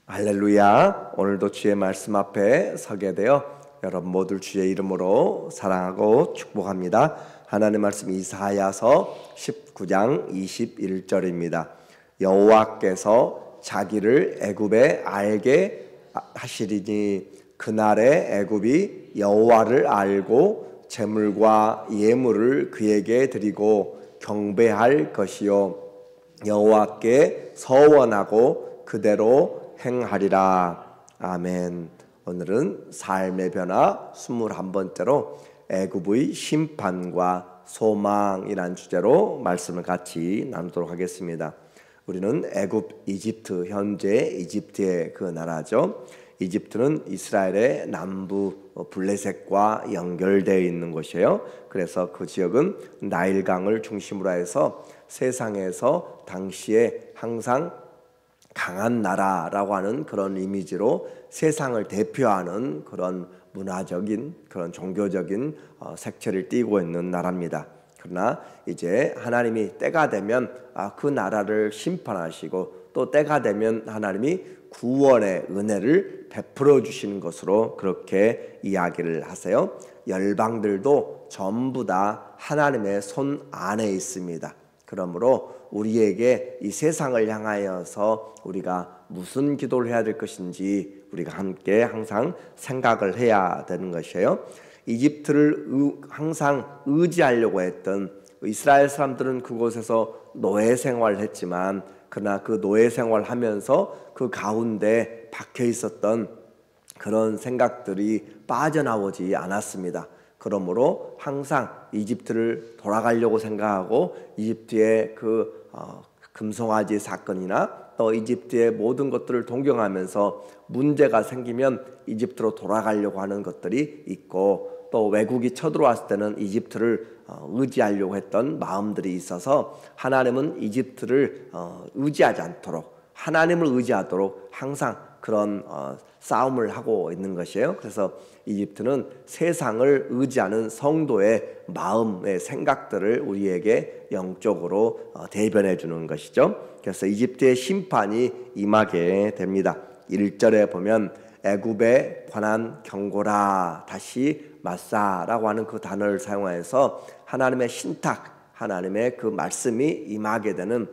할렐루야. 오늘도 주의 말씀 앞에 서게 되어 여러분 모두 주의 이름으로 사랑하고 축복합니다. 하나님의 말씀 이사야서 19장 21절입니다. 여호와께서 자기를 애굽에 알게 하시리니 그날에 애굽이 여호와를 알고 제물과 예물을 그에게 드리고 경배할 것이요 여호와께 서원하고 그대로 행하리라. 아멘. 오늘은 삶의 변화 21번째로 애굽의 심판과 소망이란 주제로 말씀을 같이 나누도록 하겠습니다. 우리는 애굽, 이집트, 현재 이집트의 그 나라죠. 이집트는 이스라엘의 남부 블레셋과 연결되어 있는 곳이에요. 그래서 그 지역은 나일강을 중심으로 해서 세상에서 당시에 항상 강한 나라라고 하는 그런 이미지로 세상을 대표하는 그런 문화적인 그런 종교적인 색채를 띠고 있는 나라입니다. 그러나 이제 하나님이 때가 되면 그 나라를 심판하시고 또 때가 되면 하나님이 구원의 은혜를 베풀어 주시는 것으로 그렇게 이야기를 하세요. 열방들도 전부 다 하나님의 손 안에 있습니다. 그러므로 우리에게 이 세상을 향하여서 우리가 무슨 기도를 해야 될 것인지 우리가 함께 항상 생각을 해야 되는 것이에요. 이집트를 항상 의지하려고 했던 이스라엘 사람들은 그곳에서 노예 생활을 했지만 그러나 그 노예 생활을 하면서 그 가운데 박혀 있었던 그런 생각들이 빠져나오지 않았습니다. 그러므로 항상 이집트를 돌아가려고 생각하고 이집트의 그 금송아지 사건이나 또 이집트의 모든 것들을 동경하면서 문제가 생기면 이집트로 돌아가려고 하는 것들이 있고 또 외국이 쳐들어왔을 때는 이집트를 의지하려고 했던 마음들이 있어서 하나님은 이집트를 의지하지 않도록 하나님을 의지하도록 항상 그런 싸움을 하고 있는 것이에요. 그래서 이집트는 세상을 의지하는 성도의 마음의 생각들을 우리에게 영적으로 대변해 주는 것이죠. 그래서 이집트의 심판이 임하게 됩니다. 1절에 보면 애굽에 관한 경고라 다시 마사라고 하는 그 단어를 사용해서 하나님의 신탁, 하나님의 그 말씀이 임하게 되는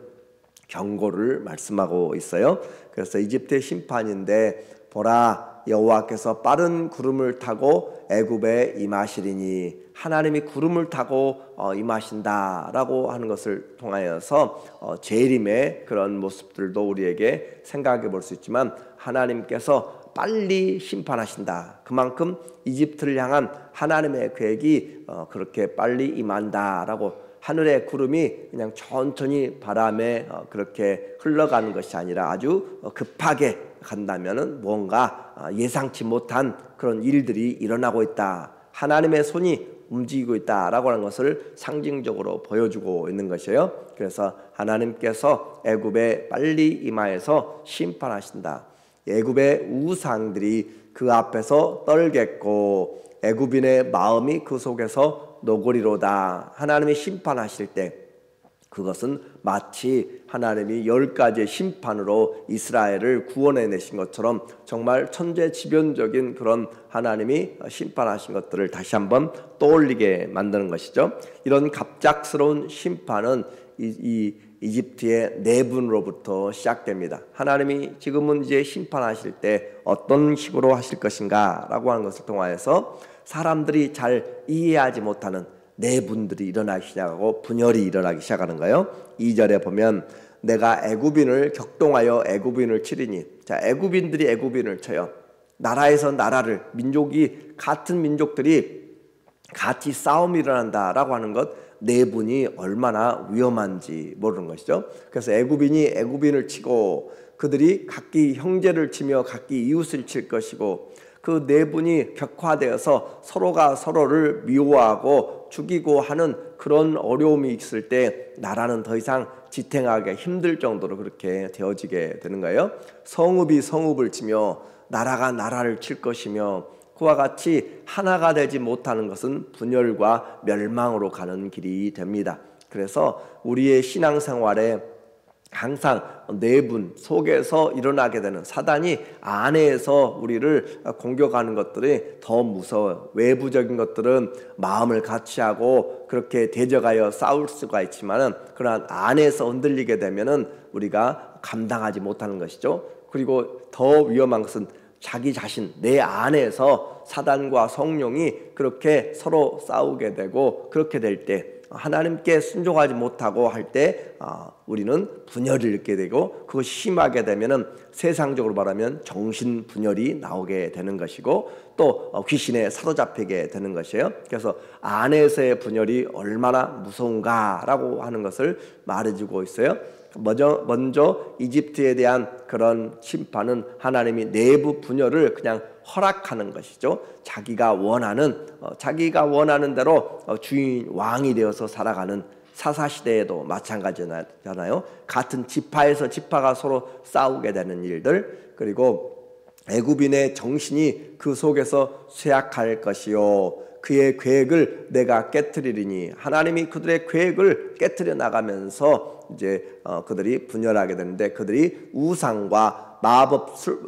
경고를 말씀하고 있어요. 그래서 이집트의 심판인데 보라 여호와께서 빠른 구름을 타고 애굽에 임하시리니 하나님이 구름을 타고 임하신다라고 하는 것을 통하여서 재림의 그런 모습들도 우리에게 생각해 볼 수 있지만 하나님께서 빨리 심판하신다. 그만큼 이집트를 향한 하나님의 계획이 그렇게 빨리 임한다라고 하늘의 구름이 그냥 천천히 바람에 그렇게 흘러가는 것이 아니라 아주 급하게 간다면은 뭔가 예상치 못한 그런 일들이 일어나고 있다. 하나님의 손이 움직이고 있다라고 하는 것을 상징적으로 보여주고 있는 것이에요. 그래서 하나님께서 애굽에 빨리 임하여서 심판하신다. 애굽의 우상들이 그 앞에서 떨겠고 애굽인의 마음이 그 속에서 노고리로다. 하나님이 심판하실 때 그것은 마치 하나님이 10가지의 심판으로 이스라엘을 구원해내신 것처럼 정말 천재지변적인 그런 하나님이 심판하신 것들을 다시 한번 떠올리게 만드는 것이죠. 이런 갑작스러운 심판은 이집트의 내분으로부터 시작됩니다. 하나님이 지금은 이제 심판하실 때 어떤 식으로 하실 것인가 라고 하는 것을 통하여서 사람들이 잘 이해하지 못하는 내분들이 일어나기 시작하고 분열이 일어나기 시작하는 거예요. 2절에 보면 내가 애굽인을 격동하여 애굽인을 치리니 자 애굽인들이 애굽인을 쳐요. 나라에서 나라를 민족이 같은 민족들이 같이 싸움이 일어난다라고 하는 것 내분이 얼마나 위험한지 모르는 것이죠. 그래서 애굽인이 애굽인을 치고 그들이 각기 형제를 치며 각기 이웃을 칠 것이고 그 내분이 격화되어서 서로가 서로를 미워하고 죽이고 하는 그런 어려움이 있을 때 나라는 더 이상 지탱하기 힘들 정도로 그렇게 되어지게 되는 거예요. 성읍이 성읍을 치며 나라가 나라를 칠 것이며 그와 같이 하나가 되지 못하는 것은 분열과 멸망으로 가는 길이 됩니다. 그래서 우리의 신앙생활에 항상 내분 속에서 일어나게 되는 사단이 안에서 우리를 공격하는 것들이 더 무서워요. 외부적인 것들은 마음을 같이 하고 그렇게 대적하여 싸울 수가 있지만은 그러나 안에서 흔들리게 되면은 우리가 감당하지 못하는 것이죠. 그리고 더 위험한 것은 자기 자신 내 안에서 사단과 성령이 그렇게 서로 싸우게 되고 그렇게 될 때 하나님께 순종하지 못하고 할 때 우리는 분열을 느끼게 되고 그것이 심하게 되면은 세상적으로 말하면 정신 분열이 나오게 되는 것이고 또 귀신에 사로잡히게 되는 것이에요. 그래서 안에서의 분열이 얼마나 무서운가라고 하는 것을 말해주고 있어요. 먼저 이집트에 대한 그런 심판은 하나님이 내부 분열을 그냥 허락하는 것이죠. 자기가 원하는 대로 주인 왕이 되어서 살아가는 사사시대에도 마찬가지잖아요. 같은 지파에서 지파가 서로 싸우게 되는 일들, 그리고 애굽인의 정신이 그 속에서 쇠약할 것이요 그의 계획을 내가 깨트리리니 하나님이 그들의 계획을 깨트려 나가면서 이제 그들이 분열하게 되는데 그들이 우상과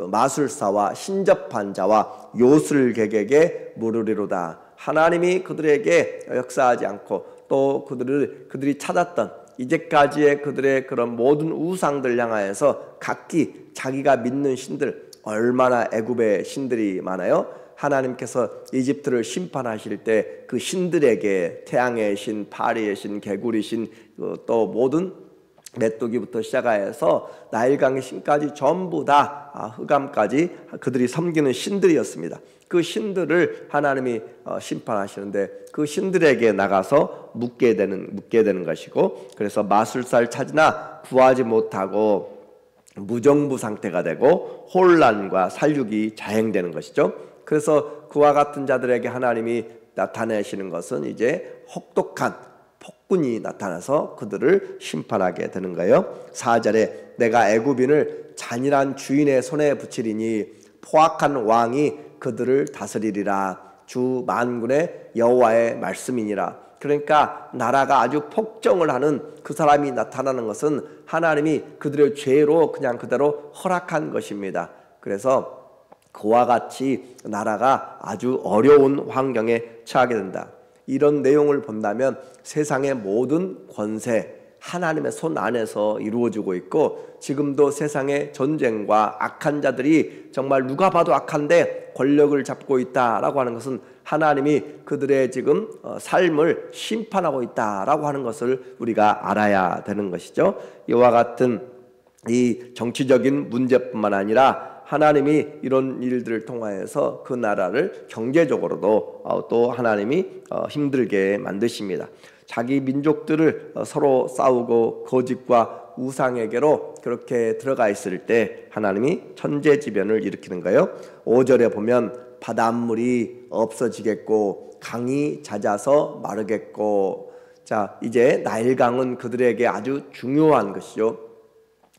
마술사와 신접한 자와 요술객에게 물으리로다. 하나님이 그들에게 역사하지 않고 또 그들이 찾았던 이제까지의 그들의 그런 모든 우상들 향하여서 각기 자기가 믿는 신들, 얼마나 애굽의 신들이 많아요. 하나님께서 이집트를 심판하실 때 그 신들에게 태양의 신, 파리의 신, 개구리 신, 또 모든 메뚜기부터 시작하여서 나일강의 신까지 전부 다 흑암까지 그들이 섬기는 신들이었습니다. 그 신들을 하나님이 심판하시는데 그 신들에게 나가서 묻게 되는 것이고, 그래서 마술사를 찾으나 구하지 못하고 무정부 상태가 되고 혼란과 살육이 자행되는 것이죠. 그래서 그와 같은 자들에게 하나님이 나타내시는 것은 이제 혹독한 폭군이 나타나서 그들을 심판하게 되는 거예요. 4절에 내가 애굽인을 잔인한 주인의 손에 붙이리니 포악한 왕이 그들을 다스리리라. 주 만군의 여호와의 말씀이니라. 그러니까 나라가 아주 폭정을 하는 그 사람이 나타나는 것은 하나님이 그들의 죄로 그냥 그대로 허락한 것입니다. 그래서 그와 같이 나라가 아주 어려운 환경에 처하게 된다. 이런 내용을 본다면 세상의 모든 권세 하나님의 손 안에서 이루어지고 있고, 지금도 세상의 전쟁과 악한 자들이 정말 누가 봐도 악한데 권력을 잡고 있다라고 하는 것은 하나님이 그들의 지금 삶을 심판하고 있다라고 하는 것을 우리가 알아야 되는 것이죠. 이와 같은 이 정치적인 문제뿐만 아니라 하나님이 이런 일들을 통하여서 그 나라를 경제적으로도 또 하나님이 힘들게 만드십니다. 자기 민족들을 서로 싸우고 거짓과 우상에게로 그렇게 들어가 있을 때 하나님이 천재지변을 일으키는 거예요. 5절에 보면 바닷물이 없어지겠고 강이 잦아서 마르겠고, 자 이제 나일강은 그들에게 아주 중요한 것이죠.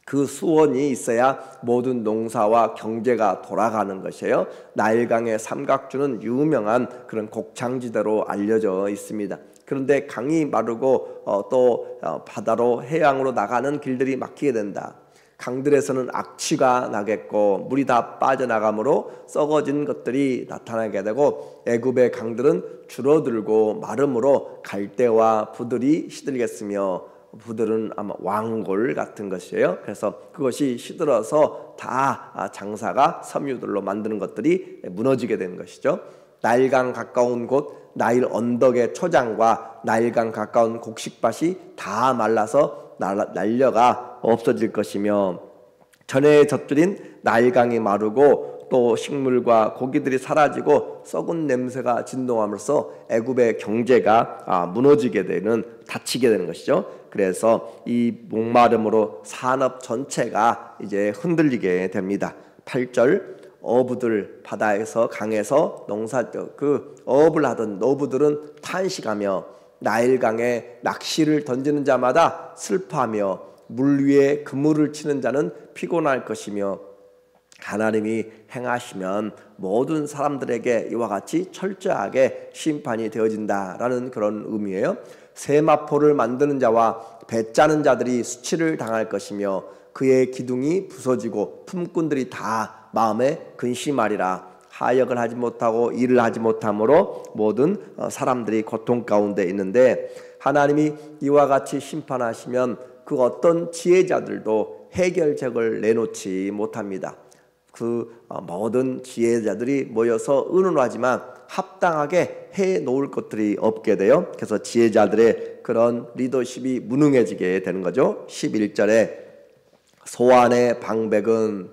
그 수원이 있어야 모든 농사와 경제가 돌아가는 것이에요. 나일강의 삼각주는 유명한 그런 곡창지대로 알려져 있습니다. 그런데 강이 마르고 또 바다로 해양으로 나가는 길들이 막히게 된다. 강들에서는 악취가 나겠고 물이 다 빠져나가므로 썩어진 것들이 나타나게 되고, 애굽의 강들은 줄어들고 마름으로 갈대와 부들이 시들겠으며, 부들은 아마 왕골 같은 것이에요. 그래서 그것이 시들어서 다 장사가 섬유들로 만드는 것들이 무너지게 되는 것이죠. 나일강 가까운 곳 나일 언덕의 초장과 나일강 가까운 곡식밭이 다 말라서 날려가 없어질 것이며, 전에 젖들인 나일강이 마르고 또 식물과 고기들이 사라지고 썩은 냄새가 진동함으로써 애굽의 경제가 무너지게 되는, 닫히게 되는 것이죠. 그래서 이 목마름으로 산업 전체가 이제 흔들리게 됩니다. 8절 어부들 바다에서 강에서 그 어업을 하던 어부들은 탄식하며 나일강에 낚시를 던지는 자마다 슬퍼하며 물 위에 그물을 치는 자는 피곤할 것이며, 하나님이 행하시면 모든 사람들에게 이와 같이 철저하게 심판이 되어진다라는 그런 의미예요. 세마포를 만드는 자와 배 짜는 자들이 수치를 당할 것이며 그의 기둥이 부서지고 품꾼들이 다 마음에 근심하리라. 하역을 하지 못하고 일을 하지 못함으로 모든 사람들이 고통 가운데 있는데, 하나님이 이와 같이 심판하시면 그 어떤 지혜자들도 해결책을 내놓지 못합니다. 그 모든 지혜자들이 모여서 의논하지만 합당하게 해놓을 것들이 없게 돼요. 그래서 지혜자들의 그런 리더십이 무능해지게 되는 거죠. 11절에 소안의 방백은,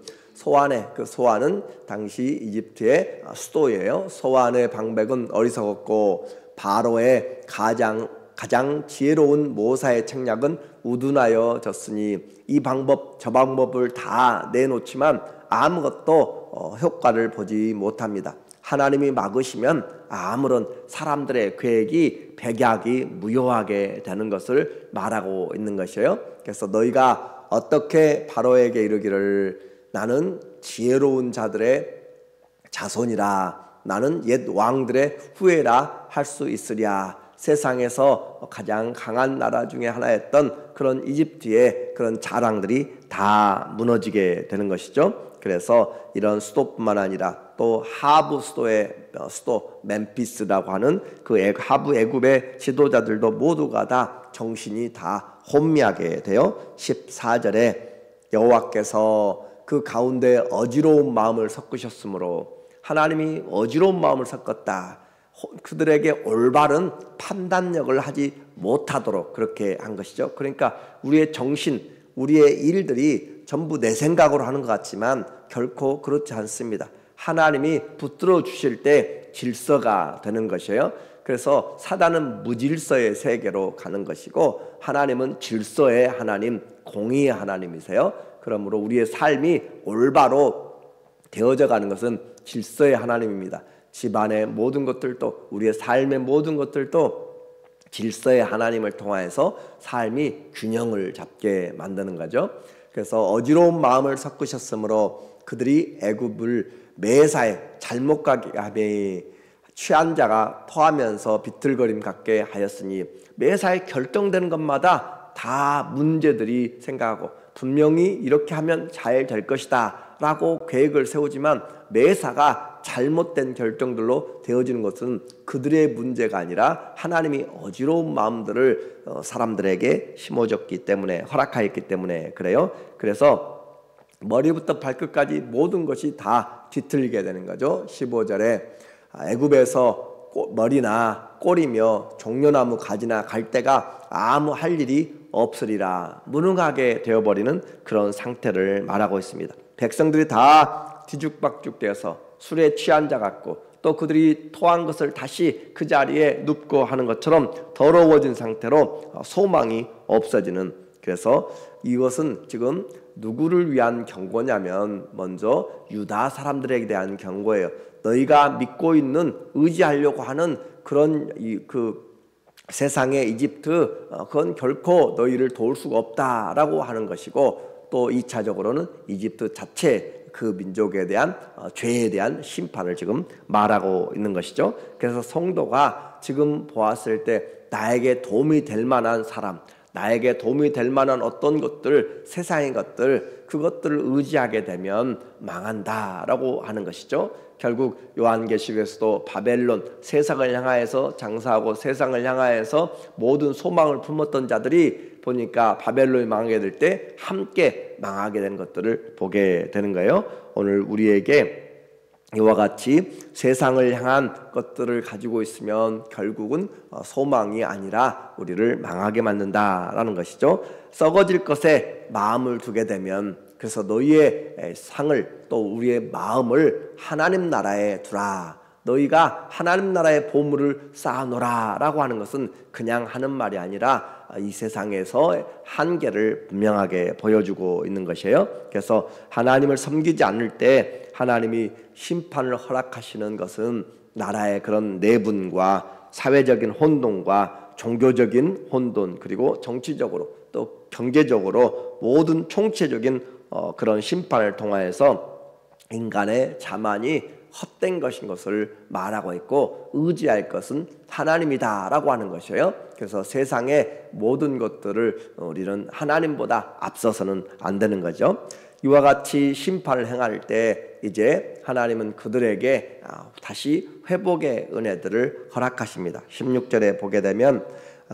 그 소안은 당시 이집트의 수도예요. 소안의 방백은 어리석었고 바로의 가장 지혜로운 모사의 책략은 우둔하여 졌으니, 이 방법 저 방법을 다 내놓지만 아무것도 효과를 보지 못합니다. 하나님이 막으시면 아무런 사람들의 계획이 백약이 무효하게 되는 것을 말하고 있는 것이에요. 그래서 너희가 어떻게 바로에게 이르기를 나는 지혜로운 자들의 자손이라, 나는 옛 왕들의 후예라 할 수 있으랴. 세상에서 가장 강한 나라 중에 하나였던 그런 이집트의 그런 자랑들이 다 무너지게 되는 것이죠. 그래서 이런 수도뿐만 아니라 또 하부 수도의 수도 멤피스라고 하는 그 하부 애굽의 지도자들도 모두가 다 정신이 다 혼미하게 되어 14절에 여호와께서 그 가운데 어지러운 마음을 섞으셨으므로, 하나님이 어지러운 마음을 섞었다. 그들에게 올바른 판단력을 하지 못하도록 그렇게 한 것이죠. 그러니까 우리의 정신, 우리의 일들이 전부 내 생각으로 하는 것 같지만 결코 그렇지 않습니다. 하나님이 붙들어 주실 때 질서가 되는 것이에요. 그래서 사단은 무질서의 세계로 가는 것이고 하나님은 질서의 하나님, 공의의 하나님이세요. 그러므로 우리의 삶이 올바로 되어져 가는 것은 질서의 하나님입니다. 집안의 모든 것들도, 우리의 삶의 모든 것들도 질서의 하나님을 통하여서 삶이 균형을 잡게 만드는 거죠. 그래서 어지러운 마음을 섞으셨으므로 그들이 애굽을 매사에 잘못 가게 하매 취한 자가 토하면서 비틀거림 갖게 하였으니, 매사에 결정되는 것마다 다 문제들이 생각하고 분명히 이렇게 하면 잘 될 것이다 라고 계획을 세우지만 매사가 잘못된 결정들로 되어지는 것은 그들의 문제가 아니라 하나님이 어지러운 마음들을 사람들에게 심어줬기 때문에, 허락하였기 때문에 그래요. 그래서 머리부터 발끝까지 모든 것이 다 뒤틀리게 되는 거죠. 15절에 애굽에서 머리나 꼬리며 종려나무 가지나 갈대가 아무 할 일이 없으리라. 무능하게 되어버리는 그런 상태를 말하고 있습니다. 백성들이 다 뒤죽박죽 되어서 술에 취한 자 같고, 또 그들이 토한 것을 다시 그 자리에 눕고 하는 것처럼 더러워진 상태로 소망이 없어지는, 그래서 이것은 지금 누구를 위한 경고냐면 먼저 유다 사람들에게 대한 경고예요. 너희가 믿고 있는, 의지하려고 하는 그런 그 세상의 이집트, 그건 결코 너희를 도울 수가 없다라고 하는 것이고, 또 2차적으로는 이집트 자체 그 민족에 대한 죄에 대한 심판을 지금 말하고 있는 것이죠. 그래서 성도가 지금 보았을 때 나에게 도움이 될 만한 사람, 나에게 도움이 될 만한 어떤 것들, 세상의 것들, 그것들을 의지하게 되면 망한다라고 하는 것이죠. 결국 요한계시록에서도 바벨론, 세상을 향하여서 장사하고 세상을 향하여서 모든 소망을 품었던 자들이 보니까 바벨론이 망하게 될 때 함께 망하게 된 것들을 보게 되는 거예요. 오늘 우리에게 이와 같이 세상을 향한 것들을 가지고 있으면 결국은 소망이 아니라 우리를 망하게 만든다라는 것이죠. 썩어질 것에 마음을 두게 되면, 그래서 너희의 상을, 또 우리의 마음을 하나님 나라에 두라. 너희가 하나님 나라의 보물을 쌓아놓으라 라고 하는 것은 그냥 하는 말이 아니라 이 세상에서 한계를 분명하게 보여주고 있는 것이에요. 그래서 하나님을 섬기지 않을 때 하나님이 심판을 허락하시는 것은 나라의 그런 내분과 사회적인 혼돈과 종교적인 혼돈, 그리고 정치적으로 또 경제적으로 모든 총체적인 그런 심판을 통하여서 인간의 자만이 헛된 것인 것을 말하고 있고 의지할 것은 하나님이다라고 하는 것이에요. 그래서 세상의 모든 것들을 우리는 하나님보다 앞서서는 안 되는 거죠. 이와 같이 심판을 행할 때 이제 하나님은 그들에게 다시 회복의 은혜들을 허락하십니다. 16절에 보게 되면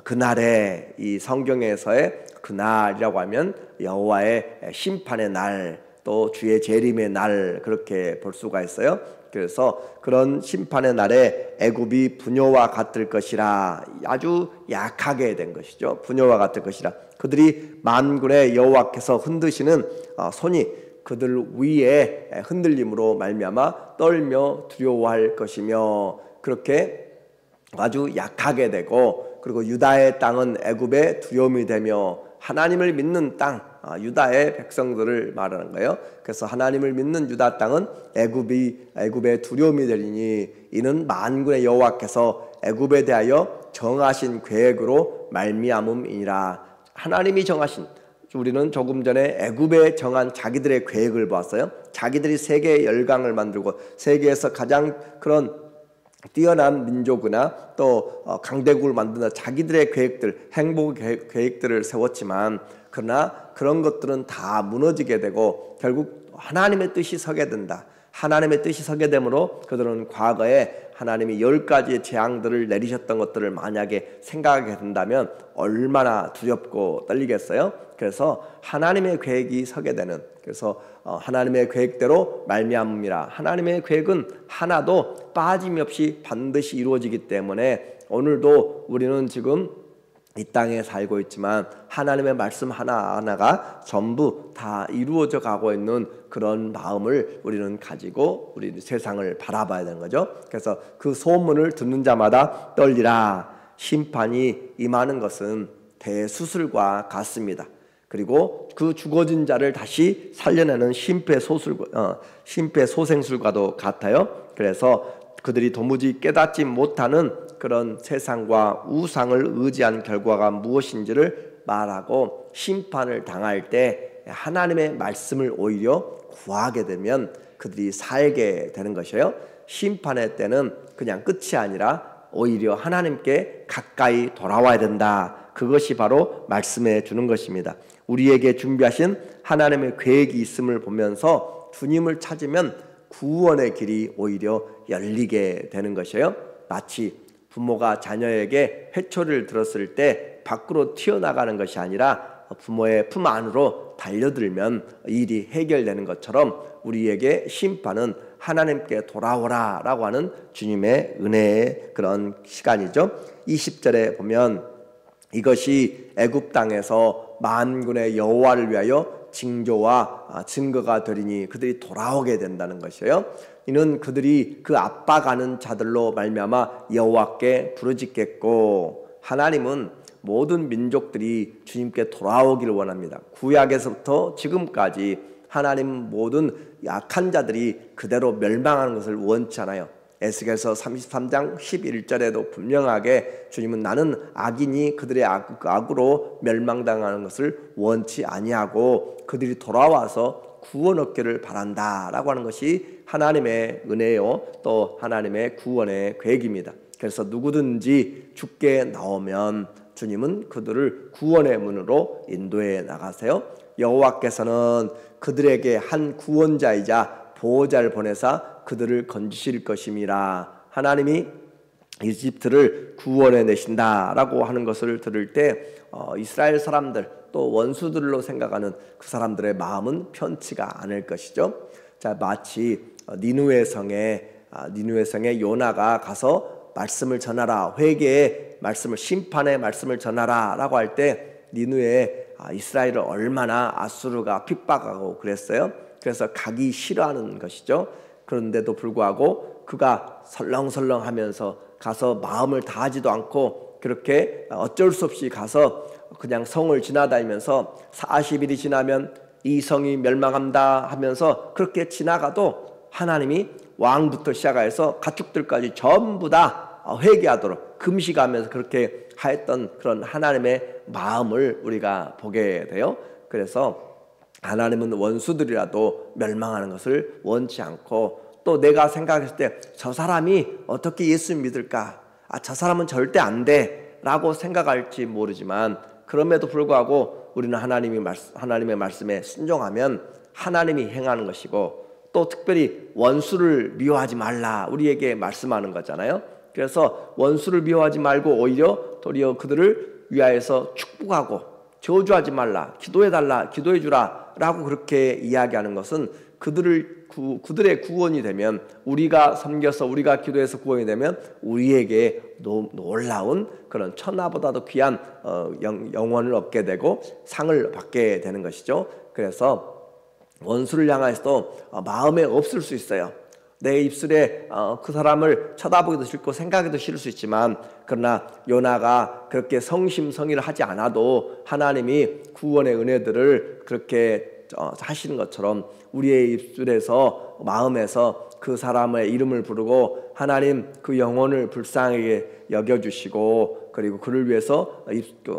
그날에, 이 성경에서의 그날이라고 하면 여호와의 심판의 날, 또 주의 재림의 날, 그렇게 볼 수가 있어요. 그래서 그런 심판의 날에 애굽이 부녀와 같을 것이라, 아주 약하게 된 것이죠. 부녀와 같을 것이라. 그들이 만군의 여호와께서 흔드시는 손이 그들 위에 흔들림으로 말미암아 떨며 두려워할 것이며, 그렇게 아주 약하게 되고, 그리고 유다의 땅은 애굽의 두려움이 되며, 하나님을 믿는 땅, 유다의 백성들을 말하는 거예요. 그래서 하나님을 믿는 유다 땅은 애굽의 두려움이 되리니 이는 만군의 여호와께서 애굽에 대하여 정하신 계획으로 말미암음이니라. 하나님이 정하신, 우리는 조금 전에 애굽에 정한 자기들의 계획을 보았어요. 자기들이 세계의 열강을 만들고 세계에서 가장 그런 뛰어난 민족이나 또 강대국을 만드는 자기들의 계획들, 행복 계획들을 세웠지만, 그러나 그런 것들은 다 무너지게 되고 결국 하나님의 뜻이 서게 된다. 하나님의 뜻이 서게 되므로 그들은 과거에 하나님이 10가지의 재앙들을 내리셨던 것들을 만약에 생각하게 된다면 얼마나 두렵고 떨리겠어요. 그래서 하나님의 계획이 서게 되는, 그래서 하나님의 계획대로 말미암음이라. 하나님의 계획은 하나도 빠짐없이 반드시 이루어지기 때문에 오늘도 우리는 지금 이 땅에 살고 있지만 하나님의 말씀 하나하나가 전부 다 이루어져 가고 있는 그런 마음을 우리는 가지고 우리 세상을 바라봐야 되는 거죠. 그래서 그 소문을 듣는 자마다 떨리라. 심판이 임하는 것은 대수술과 같습니다. 그리고 그 죽어진 자를 다시 살려내는 심폐소생술과도 같아요. 그래서 그들이 도무지 깨닫지 못하는 그런 세상과 우상을 의지한 결과가 무엇인지를 말하고, 심판을 당할 때 하나님의 말씀을 오히려 구하게 되면 그들이 살게 되는 것이에요. 심판의 때는 그냥 끝이 아니라 오히려 하나님께 가까이 돌아와야 된다. 그것이 바로 말씀해 주는 것입니다. 우리에게 준비하신 하나님의 계획이 있음을 보면서 주님을 찾으면 구원의 길이 오히려 열리게 되는 것이에요. 마치 부모가 자녀에게 회초리를 들었을 때 밖으로 튀어나가는 것이 아니라 부모의 품 안으로 달려들면 일이 해결되는 것처럼 우리에게 심판은 하나님께 돌아오라 라고 하는 주님의 은혜의 그런 시간이죠. 20절에 보면 이것이 애굽 땅에서 만군의 여호와를 위하여 징조와 증거가 되리니 그들이 돌아오게 된다는 것이에요. 이는 그들이 그 압박하는 자들로 말미암아 여호와께 부르짖겠고, 하나님은 모든 민족들이 주님께 돌아오기를 원합니다. 구약에서부터 지금까지 하나님 모든 약한 자들이 그대로 멸망하는 것을 원치 않아요. 에스겔서 33장 11절에도 분명하게 주님은 나는 악인이 그들의 악으로 멸망당하는 것을 원치 아니하고 그들이 돌아와서 구원 얻기를 바란다라고 하는 것이 하나님의 은혜요, 또 하나님의 구원의 계획입니다. 그래서 누구든지 죽게 나오면 주님은 그들을 구원의 문으로 인도해 나가세요. 여호와께서는 그들에게 한 구원자이자 보호자를 보내사 그들을 건지실 것임이라. 하나님이 이집트를 구원해 내신다라고 하는 것을 들을 때 이스라엘 사람들 또 원수들로 생각하는 그 사람들의 마음은 편치가 않을 것이죠. 자, 마치 니느웨 성에 요나가 가서 말씀을 전하라, 회개의 말씀을, 심판의 말씀을 전하라라고 할 때 니느웨 이스라엘을 얼마나 아수르가 핍박하고 그랬어요. 그래서 가기 싫어하는 것이죠. 그런데도 불구하고 그가 설렁설렁하면서 가서 마음을 다하지도 않고 그렇게 어쩔 수 없이 가서 그냥 성을 지나다니면서 40일이 지나면 이 성이 멸망한다 하면서 그렇게 지나가도 하나님이 왕부터 시작해서 가축들까지 전부 다 회개하도록 금식하면서 그렇게 하였던 그런 하나님의 마음을 우리가 보게 돼요. 그래서 하나님은 원수들이라도 멸망하는 것을 원치 않고 또 내가 생각했을 때 저 사람이 어떻게 예수 믿을까? 저 사람은 절대 안 돼 라고 생각할지 모르지만, 그럼에도 불구하고 우리는 하나님의 말씀에 순종하면 하나님이 행하는 것이고, 또 특별히 원수를 미워하지 말라 우리에게 말씀하는 거잖아요. 그래서 원수를 미워하지 말고 오히려 도리어 그들을 위하여서 축복하고, 저주하지 말라, 기도해달라, 기도해주라 라고 그렇게 이야기하는 것은 그들의 구원이 되면, 우리가 섬겨서 우리가 기도해서 구원이 되면 우리에게 놀라운 그런 천하보다도 귀한 영원을 얻게 되고 상을 받게 되는 것이죠. 그래서 원수를 향해서도 마음에 없을 수 있어요. 내 입술에 그 사람을 쳐다보기도 싫고 생각하기도 싫을 수 있지만, 그러나 요나가 그렇게 성심성의를 하지 않아도 하나님이 구원의 은혜들을 그렇게 하시는 것처럼 우리의 입술에서, 마음에서 그 사람의 이름을 부르고 하나님 그 영혼을 불쌍하게 여겨주시고, 그리고 그를 위해서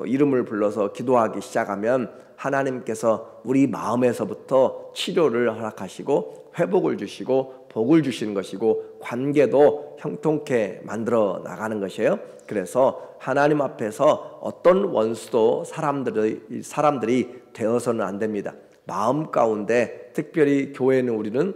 이름을 불러서 기도하기 시작하면 하나님께서 우리 마음에서부터 치료를 허락하시고 회복을 주시고 복을 주시는 것이고, 관계도 형통케 만들어 나가는 것이에요. 그래서 하나님 앞에서 어떤 원수도 사람들이 되어서는 안 됩니다. 마음 가운데, 특별히 교회는 우리는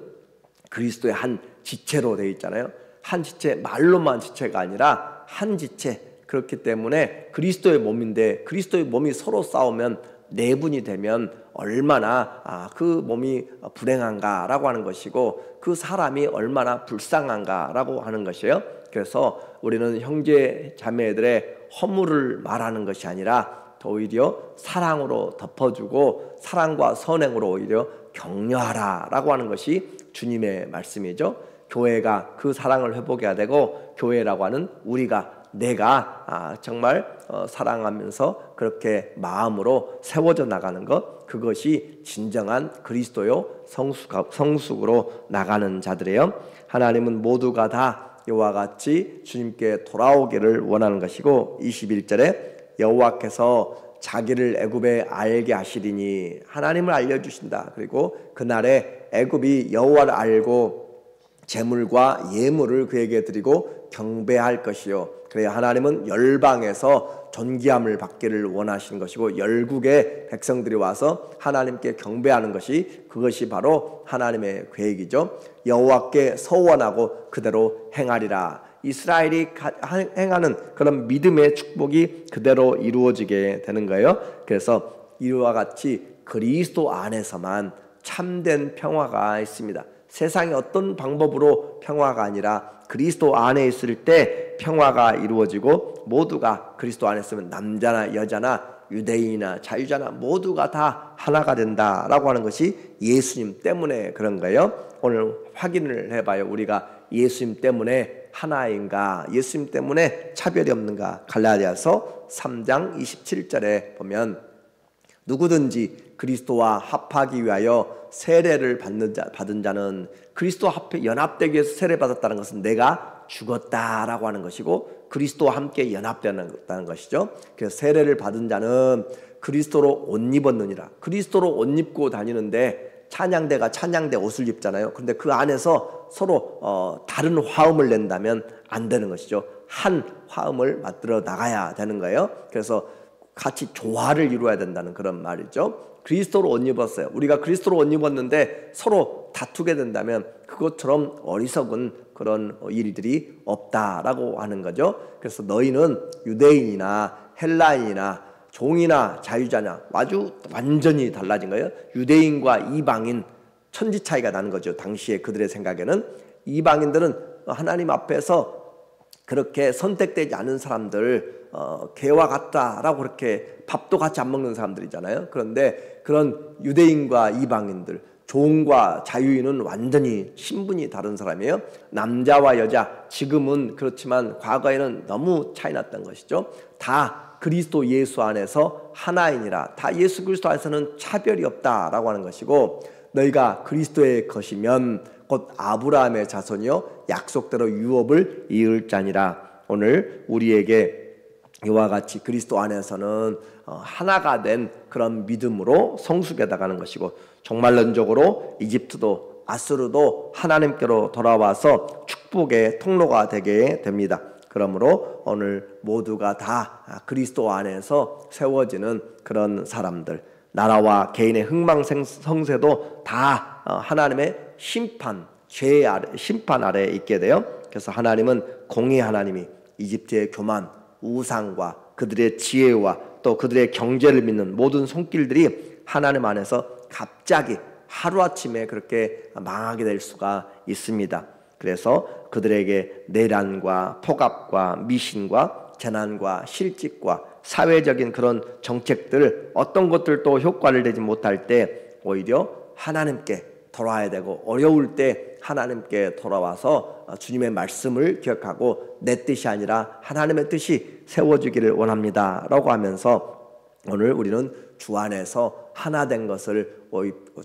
그리스도의 한 지체로 되어 있잖아요. 한 지체, 말로만 지체가 아니라 한 지체. 그렇기 때문에 그리스도의 몸인데, 그리스도의 몸이 서로 싸우면 내분이 되면 얼마나 그 몸이 불행한가라고 하는 것이고, 그 사람이 얼마나 불쌍한가라고 하는 것이에요. 그래서 우리는 형제 자매들의 허물을 말하는 것이 아니라 오히려 사랑으로 덮어주고 사랑과 선행으로 오히려 격려하라라고 하는 것이 주님의 말씀이죠. 교회가 그 사랑을 회복해야 되고, 교회라고 하는 내가 정말 사랑하면서 그렇게 마음으로 세워져 나가는 것, 그것이 진정한 그리스도요 성숙으로 나가는 자들이에요. 하나님은 모두가 다 이와 같이 주님께 돌아오기를 원하는 것이고, 21절에 여호와께서 자기를 애굽에 알게 하시리니, 하나님을 알려주신다. 그리고 그날에 애굽이 여호와를 알고 제물과 예물을 그에게 드리고 경배할 것이요, 그래야 하나님은 열방에서 존귀함을 받기를 원하시는 것이고, 열국의 백성들이 와서 하나님께 경배하는 것이, 그것이 바로 하나님의 계획이죠. 여호와께 서원하고 그대로 행하리라. 이스라엘이 행하는 그런 믿음의 축복이 그대로 이루어지게 되는 거예요. 그래서 이와 같이 그리스도 안에서만 참된 평화가 있습니다. 세상의 어떤 방법으로 평화가 아니라 그리스도 안에 있을 때 평화가 이루어지고, 모두가 그리스도 안에 있으면 남자나 여자나 유대인이나 자유자나 모두가 다 하나가 된다라고 하는 것이 예수님 때문에 그런 거예요. 오늘 확인을 해봐요. 우리가 예수님 때문에 하나인가, 예수님 때문에 차별이 없는가. 갈라디아서 3장 27절에 보면, 누구든지 그리스도와 합하기 위하여 세례를 받은 자는, 그리스도와 연합되기 위해서 세례받았다는 것은 내가 죽었다라고 하는 것이고, 그리스도와 함께 연합되었다는 것이죠. 그래서 세례를 받은 자는 그리스도로 옷 입었느니라. 그리스도로 옷 입고 다니는데 찬양대가 찬양대 옷을 입잖아요. 그런데 그 안에서 서로 다른 화음을 낸다면 안 되는 것이죠. 한 화음을 만들어 나가야 되는 거예요. 그래서 같이 조화를 이루어야 된다는 그런 말이죠. 그리스도로 옷 입었어요. 우리가 그리스도로 옷 입었는데 서로 다투게 된다면 그것처럼 어리석은 그런 일들이 없다라고 하는 거죠. 그래서 너희는 유대인이나 헬라인이나 종이나 자유자냐, 아주 완전히 달라진 거예요. 유대인과 이방인 천지 차이가 나는 거죠. 당시에 그들의 생각에는 이방인들은 하나님 앞에서 그렇게 선택되지 않은 사람들, 개와 같다라고 그렇게 밥도 같이 안 먹는 사람들이잖아요. 그런데 그런 유대인과 이방인들, 종과 자유인은 완전히 신분이 다른 사람이에요. 남자와 여자, 지금은 그렇지만 과거에는 너무 차이 났던 것이죠. 다 그리스도 예수 안에서 하나이니라. 다 예수 그리스도 안에서는 차별이 없다라고 하는 것이고, 너희가 그리스도의 것이면 곧 아브라함의 자손이요 약속대로 유업을 이을 자니라. 오늘 우리에게 이와 같이 그리스도 안에서는 하나가 된 그런 믿음으로 성숙해 나가는 것이고, 종말론적으로 이집트도 아수르도 하나님께로 돌아와서 축복의 통로가 되게 됩니다. 그러므로 오늘 모두가 다 그리스도 안에서 세워지는 그런 사람들, 나라와 개인의 흥망성쇠도 다 하나님의 심판, 죄의 심판 아래에 있게 돼요. 그래서 하나님은 공의 하나님이 이집트의 교만, 우상과 그들의 지혜와 또 그들의 경제를 믿는 모든 손길들이 하나님 안에서 갑자기 하루아침에 그렇게 망하게 될 수가 있습니다. 그래서 그들에게 내란과 폭압과 미신과 재난과 실직과 사회적인 그런 정책들 어떤 것들도 효과를 내지 못할 때 오히려 하나님께 돌아와야 되고, 어려울 때 하나님께 돌아와서 주님의 말씀을 기억하고 내 뜻이 아니라 하나님의 뜻이 세워지기를 원합니다 라고 하면서 오늘 우리는 주 안에서 하나 된 것을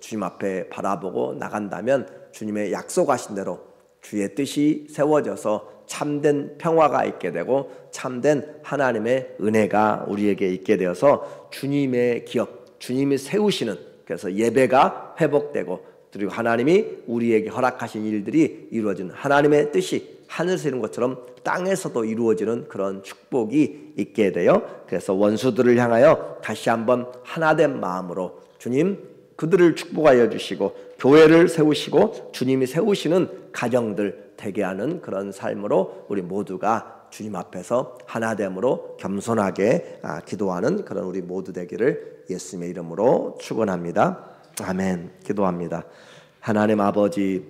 주님 앞에 바라보고 나간다면 주님의 약속하신 대로 주의 뜻이 세워져서 참된 평화가 있게 되고 참된 하나님의 은혜가 우리에게 있게 되어서 주님의 기업, 주님이 세우시는, 그래서 예배가 회복되고 그리고 하나님이 우리에게 허락하신 일들이 이루어지는, 하나님의 뜻이 하늘에서 이룬 것처럼 땅에서도 이루어지는 그런 축복이 있게 돼요. 그래서 원수들을 향하여 다시 한번 하나된 마음으로 주님 그들을 축복하여 주시고 교회를 세우시고 주님이 세우시는 가정들 되게 하는 그런 삶으로 우리 모두가 주님 앞에서 하나됨으로 겸손하게 기도하는 그런 우리 모두 되기를 예수님의 이름으로 축원합니다. 아멘. 기도합니다. 하나님 아버지,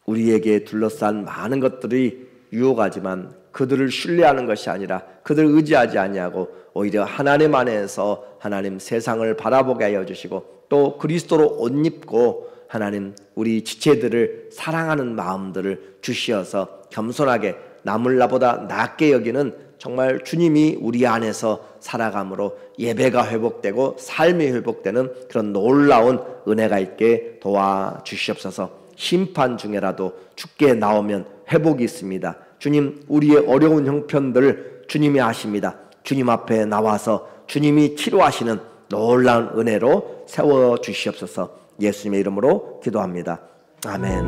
우리에게 둘러싼 많은 것들이 유혹하지만 그들을 신뢰하는 것이 아니라 그들을 의지하지 아니하고 오히려 하나님 안에서 하나님 세상을 바라보게 하여 주시고 또 그리스도로 옷 입고 하나님 우리 지체들을 사랑하는 마음들을 주시어서 겸손하게 남을 나보다 낫게 여기는 정말 주님이 우리 안에서 살아감으로 예배가 회복되고 삶이 회복되는 그런 놀라운 은혜가 있게 도와주시옵소서. 심판 중에라도 주께 나오면 회복이 있습니다. 주님, 우리의 어려운 형편들을 주님이 아십니다. 주님 앞에 나와서 주님이 치료하시는 놀라운 은혜로 세워주시옵소서. 예수님의 이름으로 기도합니다. 아멘.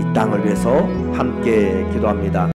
이 땅을 위해서 함께 기도합니다.